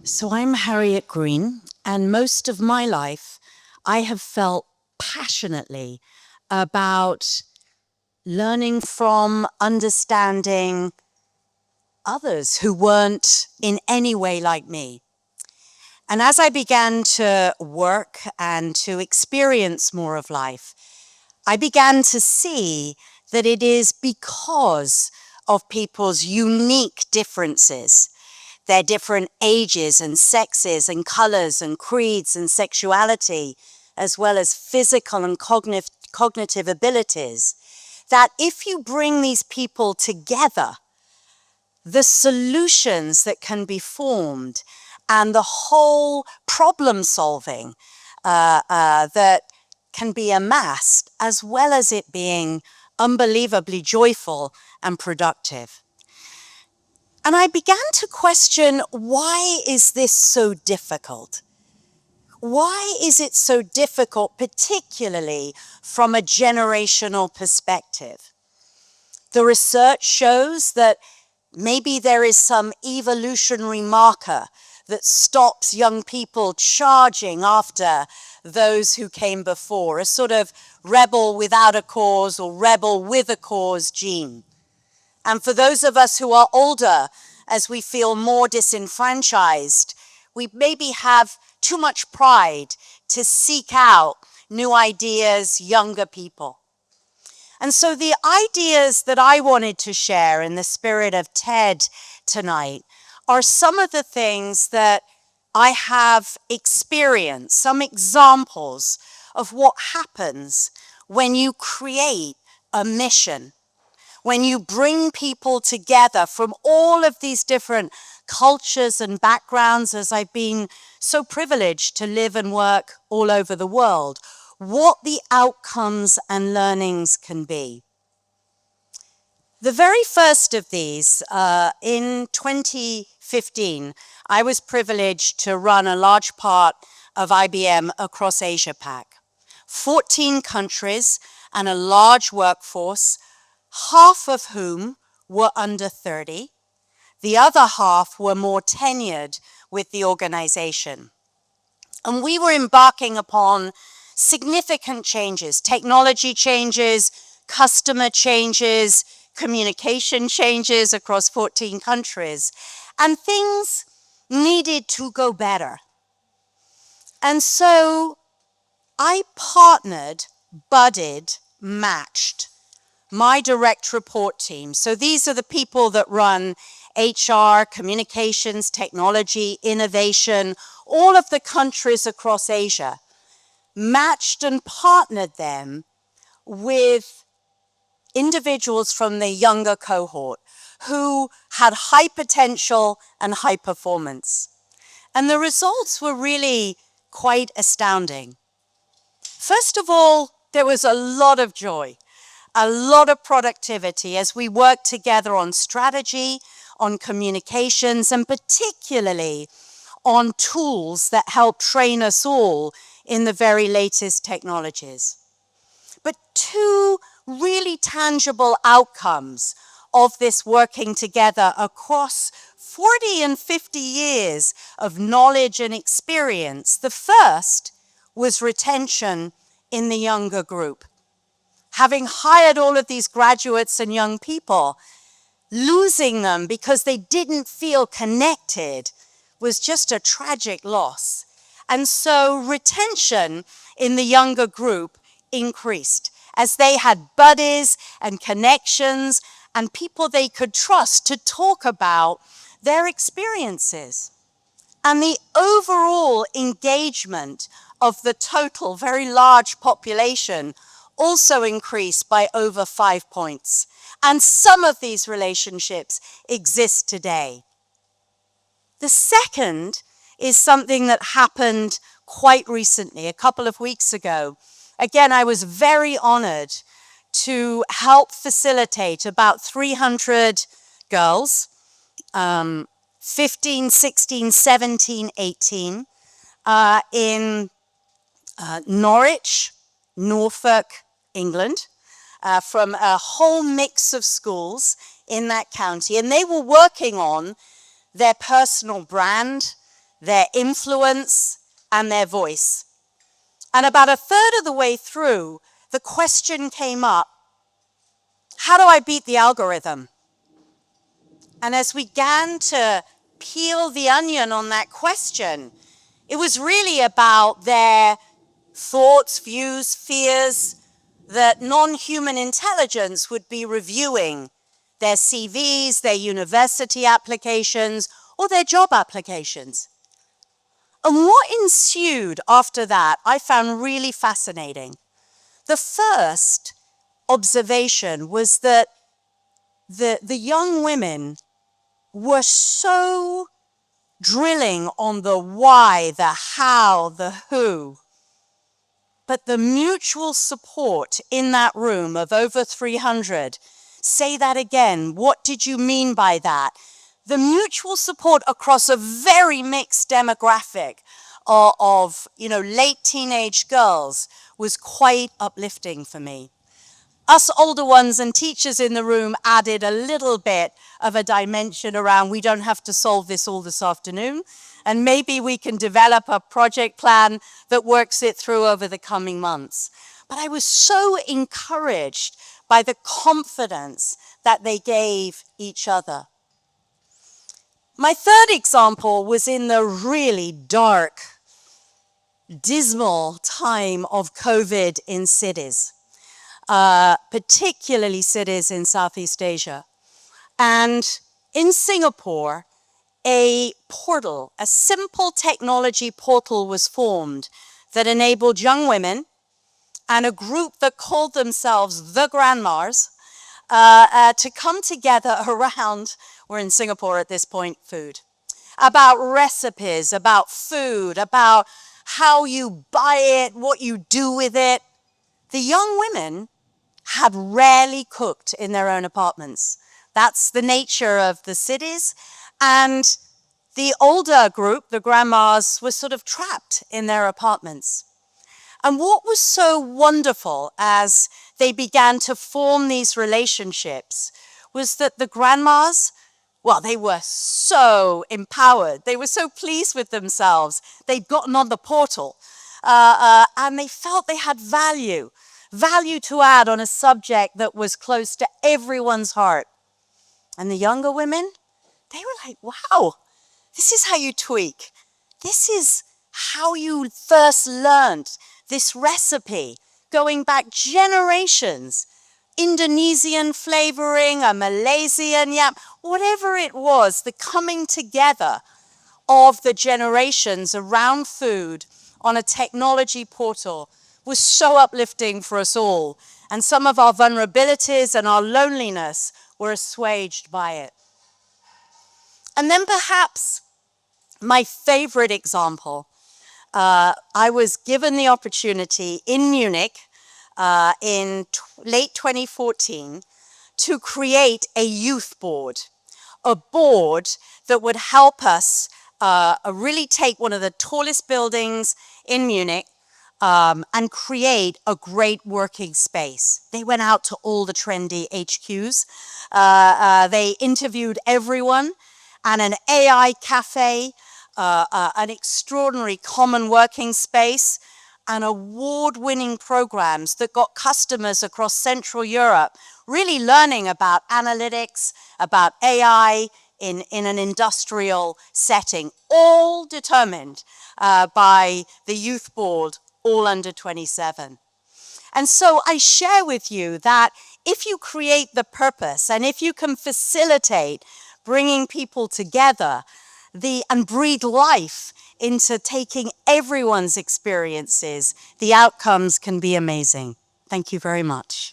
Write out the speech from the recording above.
So I'm Harriet Green, and most of my life I have felt passionately about learning from, understanding others who weren't in any way like me. And as I began to work and to experience more of life, I began to see that it is because of people's unique differences, their different ages and sexes and colors and creeds and sexuality, as well as physical and cognitive abilities, that if you bring these people together, the solutions that can be formed and the whole problem solving that can be amassed, as well as it being unbelievably joyful and productive. And I began to question, why is this so difficult? Why is it so difficult, particularly from a generational perspective? The research shows that maybe there is some evolutionary marker that stops young people charging after those who came before, a sort of rebel without a cause or rebel with a cause gene. And for those of us who are older, as we feel more disenfranchised, we maybe have too much pride to seek out new ideas, younger people. And so the ideas that I wanted to share in the spirit of TED tonight are some of the things that I have experienced, some examples of what happens when you create a mission, when you bring people together from all of these different cultures and backgrounds, as I've been so privileged to live and work all over the world, what the outcomes and learnings can be. The very first of these, in 2015, I was privileged to run a large part of IBM across Asia Pac. 14 countries and a large workforce, half of whom were under 30. The other half were more tenured with the organization. And we were embarking upon significant changes, technology changes, customer changes, communication changes across 14 countries, and things needed to go better. And so I partnered, budded, matched my direct report team. So these are the people that run HR, communications, technology, innovation, all of the countries across Asia, matched and partnered them with individuals from the younger cohort who had high potential and high performance. And the results were really quite astounding. First of all, there was a lot of joy, a lot of productivity as we worked together on strategy, on communications, and particularly on tools that help train us all in the very latest technologies. But two really tangible outcomes of this working together across 40 and 50 years of knowledge and experience. The first was retention in the younger group. Having hired all of these graduates and young people, losing them because they didn't feel connected was just a tragic loss. And so retention in the younger group increased as they had buddies and connections and people they could trust to talk about their experiences. And the overall engagement of the total very large population also increased by over 5 points. And some of these relationships exist today. The second is something that happened quite recently, a couple of weeks ago. Again, I was very honored to help facilitate about 300 girls, 15, 16, 17, 18, in Norwich, Norfolk, England, from a whole mix of schools in that county. And they were working on their personal brand, their influence, and their voice. And about a third of the way through, the question came up, how do I beat the algorithm? And as we began to peel the onion on that question, it was really about their thoughts, views, fears that non-human intelligence would be reviewing their CVs, their university applications, or their job applications. And what ensued after that, I found really fascinating. The first observation was that the young women were so drilling on the why, the how, the who. But the mutual support in that room of over 300, say that again, what did you mean by that? The mutual support across a very mixed demographic of late teenage girls was quite uplifting for me. Us older ones and teachers in the room added a little bit of a dimension around we don't have to solve this all this afternoon, and maybe we can develop a project plan that works it through over the coming months. But I was so encouraged by the confidence that they gave each other. My third example was in the really dark, dismal time of COVID in cities. Particularly cities in Southeast Asia. And in Singapore, a portal, a simple technology portal was formed that enabled young women and a group that called themselves the Grandmas to come together around, we're in Singapore at this point, food. About recipes, about food, about how you buy it, what you do with it. The young women had rarely cooked in their own apartments. That's the nature of the cities. And the older group, the grandmas, were sort of trapped in their apartments. And what was so wonderful as they began to form these relationships was that the grandmas, well, they were so empowered. They were so pleased with themselves. They'd gotten on the portal and they felt they had value to add on a subject that was close to everyone's heart. And the younger women, they were like, wow, this is how you tweak. This is how you first learned this recipe, going back generations. Indonesian flavoring, a Malaysian yam, whatever it was, the coming together of the generations around food on a technology portal was so uplifting for us all. And some of our vulnerabilities and our loneliness were assuaged by it. And then perhaps my favorite example, I was given the opportunity in Munich in late 2014 to create a youth board, a board that would help us really take one of the tallest buildings in Munich and create a great working space. They went out to all the trendy HQs. They interviewed everyone, and an AI cafe, an extraordinary common working space, and award-winning programs that got customers across Central Europe really learning about analytics, about AI in an industrial setting, all determined by the youth board, all under 27. And so I share with you that if you create the purpose and if you can facilitate bringing people together and breathe life into taking everyone's experiences, the outcomes can be amazing. Thank you very much.